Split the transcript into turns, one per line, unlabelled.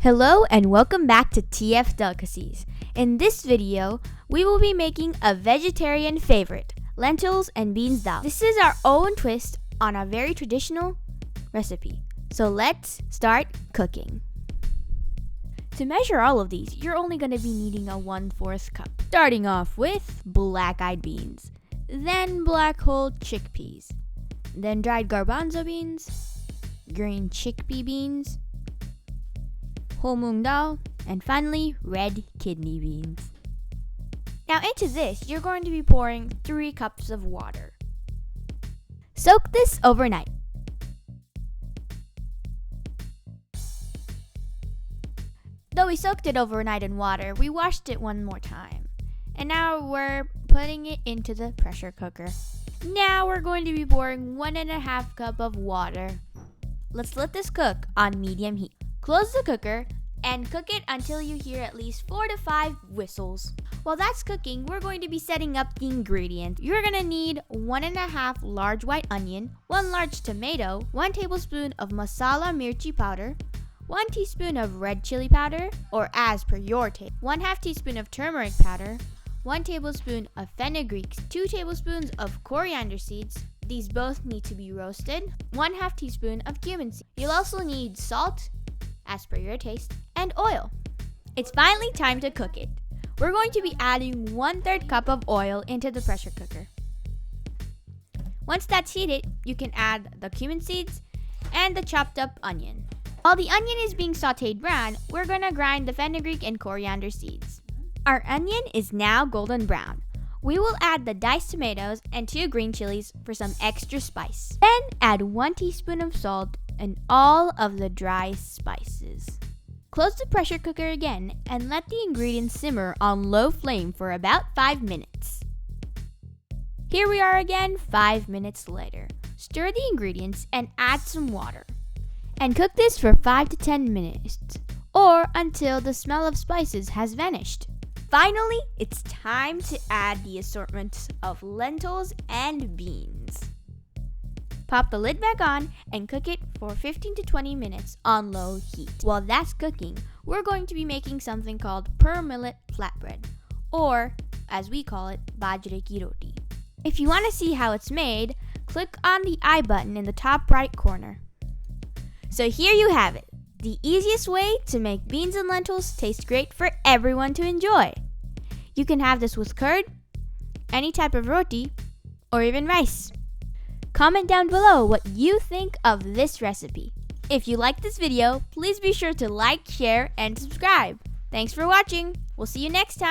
Hello and welcome back to TF Delicacies. In this video, we will be making a vegetarian favorite, lentils and beans dal. This is our own twist on a very traditional recipe. So let's start cooking. To measure all of these, you're only going to be needing a 1/4 cup. Starting off with black-eyed beans, then black whole chickpeas, then dried garbanzo beans, green chickpea beans, whole mung dal, and finally, red kidney beans. Now into this, you're going to be pouring 3 cups of water. Soak this overnight. Though we soaked it overnight in water, we washed it one more time. And now we're putting it into the pressure cooker. Now we're going to be pouring 1.5 cup of water. Let's let this cook on medium heat. Close the cooker and cook it until you hear at least 4 to 5 whistles. While that's cooking, we're going to be setting up the ingredients. You're going to need 1.5 large white onion, 1 large tomato, 1 tablespoon of masala mirchi powder, 1 teaspoon of red chili powder, or as per your taste, 1/2 teaspoon of turmeric powder, 1 tablespoon of fenugreek, 2 tablespoons of coriander seeds. These both need to be roasted, 1/2 teaspoon of cumin seeds. You'll also need salt, as per your taste, and oil. It's finally time to cook it. We're going to be adding 1/3 cup of oil into the pressure cooker. Once that's heated, you can add the cumin seeds and the chopped up onion. While the onion is being sauteed brown, we're going to grind the fenugreek and coriander seeds. Our onion is now golden brown. We will add the diced tomatoes and 2 green chilies for some extra spice. Then add 1 teaspoon of salt and all of the dry spices. Close the pressure cooker again and let the ingredients simmer on low flame for about 5 minutes. Here we are again 5 minutes later. Stir the ingredients and add some water. And cook this for 5 to 10 minutes or until the smell of spices has vanished. Finally, it's time to add the assortment of lentils and beans. Pop the lid back on and cook it for 15 to 20 minutes on low heat. While that's cooking, we're going to be making something called per millet flatbread, or as we call it, bajre ki roti. If you want to see how it's made, click on the I button in the top right corner. So here you have it, the easiest way to make beans and lentils taste great for everyone to enjoy. You can have this with curd, any type of roti, or even rice. Comment down below what you think of this recipe. If you like this video, please be sure to like, share, and subscribe. Thanks for watching. We'll see you next time.